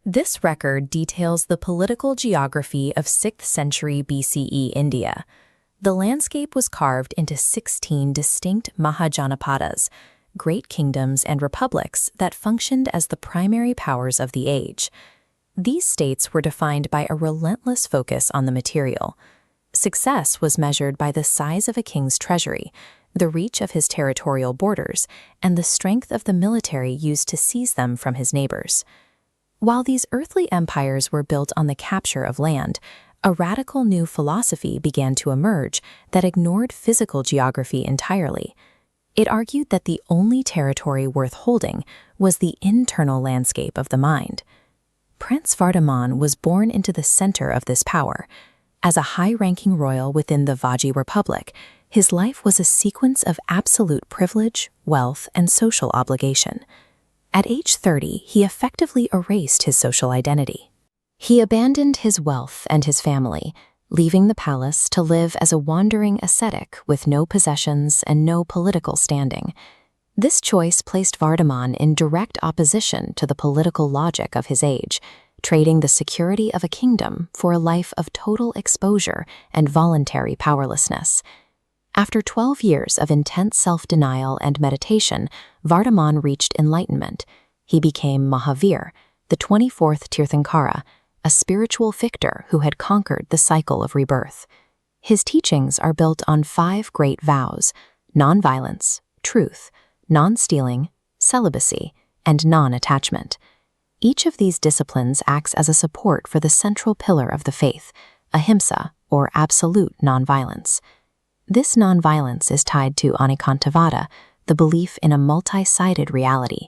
This record details the political geography of 6th century BCE India. The landscape was carved into 16 distinct Mahajanapadas, great kingdoms and republics that functioned as the primary powers of the age. These states were defined by a relentless focus on the material. Success was measured by the size of a king's treasury, the reach of his territorial borders, and the strength of the military used to seize them from his neighbors. While these earthly empires were built on the capture of land, a radical new philosophy began to emerge that ignored physical geography entirely. It argued that the only territory worth holding was the internal landscape of the mind. Prince Vardhaman was born into the center of this power. As a high-ranking royal within the Vajji Republic, his life was a sequence of absolute privilege, wealth, and social obligation. At age 30, he effectively erased his social identity. He abandoned his wealth and his family, leaving the palace to live as a wandering ascetic with no possessions and no political standing. This choice placed Vardhaman in direct opposition to the political logic of his age, trading the security of a kingdom for a life of total exposure and voluntary powerlessness. After 12 years of intense self-denial and meditation, Vardhaman reached enlightenment. He became Mahavir, the 24th Tirthankara, a spiritual victor who had conquered the cycle of rebirth. His teachings are built on 5 great vows: non-violence, truth, non-stealing, celibacy, and non-attachment. Each of these disciplines acts as a support for the central pillar of the faith, ahimsa, or absolute non-violence. This non-violence is tied to anikantavada, the belief in a multi-sided reality.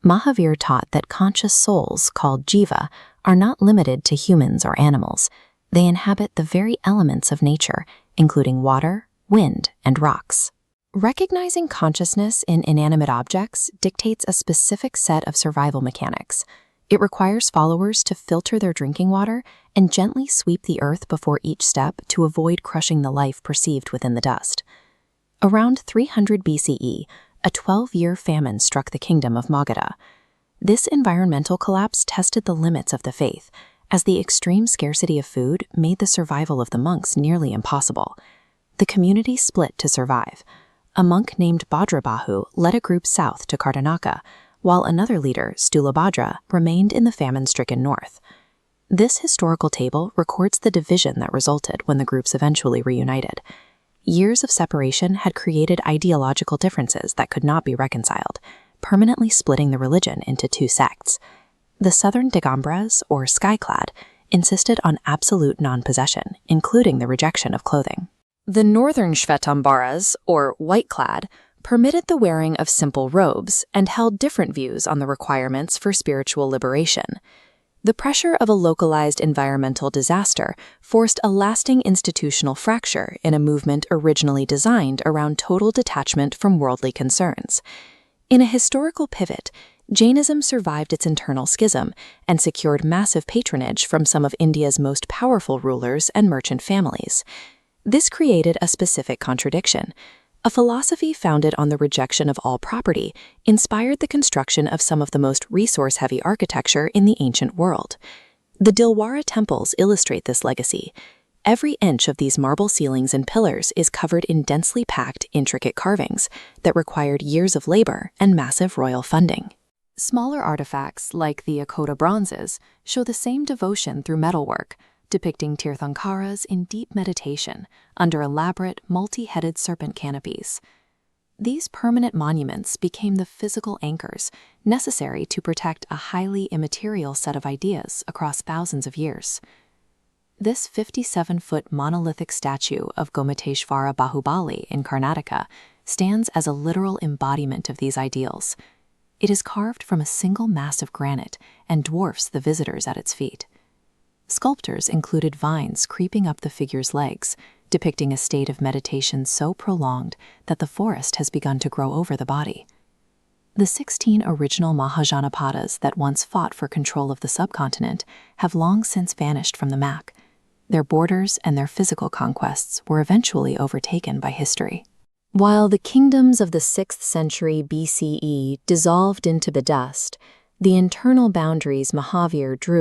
Mahavir taught that conscious souls, called jiva, are not limited to humans or animals. They inhabit the very elements of nature, including water, wind, and rocks. Recognizing consciousness in inanimate objects dictates a specific set of survival mechanics. It requires followers to filter their drinking water and gently sweep the earth before each step to avoid crushing the life perceived within the dust. Around 300 BCE, a 12-year famine struck the kingdom of Magadha. This environmental collapse tested the limits of the faith, as the extreme scarcity of food made the survival of the monks nearly impossible. The community split to survive. A monk named Bhadrabahu led a group south to Karnataka, while another leader, Stulabhadra, remained in the famine-stricken north. This historical table records the division that resulted when the groups eventually reunited. Years of separation had created ideological differences that could not be reconciled, permanently splitting the religion into 2 sects. The southern Digambras, or skyclad, insisted on absolute non-possession, including the rejection of clothing. The northern Shvetambaras, or white-clad, permitted the wearing of simple robes and held different views on the requirements for spiritual liberation. The pressure of a localized environmental disaster forced a lasting institutional fracture in a movement originally designed around total detachment from worldly concerns. In a historical pivot, Jainism survived its internal schism and secured massive patronage from some of India's most powerful rulers and merchant families. This created a specific contradiction. A philosophy founded on the rejection of all property inspired the construction of some of the most resource-heavy architecture in the ancient world. The Dilwara temples illustrate this legacy. Every inch of these marble ceilings and pillars is covered in densely packed, intricate carvings that required years of labor and massive royal funding. Smaller artifacts, like the Akoda bronzes, show the same devotion through metalwork, depicting Tirthankaras in deep meditation under elaborate, multi-headed serpent canopies. These permanent monuments became the physical anchors necessary to protect a highly immaterial set of ideas across thousands of years. This 57-foot monolithic statue of Gomateshvara Bahubali in Karnataka stands as a literal embodiment of these ideals. It is carved from a single mass of granite and dwarfs the visitors at its feet. Sculptors included vines creeping up the figure's legs, depicting a state of meditation so prolonged that the forest has begun to grow over the body. The 16 original Mahajanapadas that once fought for control of the subcontinent have long since vanished from the map. Their borders and their physical conquests were eventually overtaken by history. While the kingdoms of the 6th century BCE dissolved into the dust, The internal boundaries Mahavir drew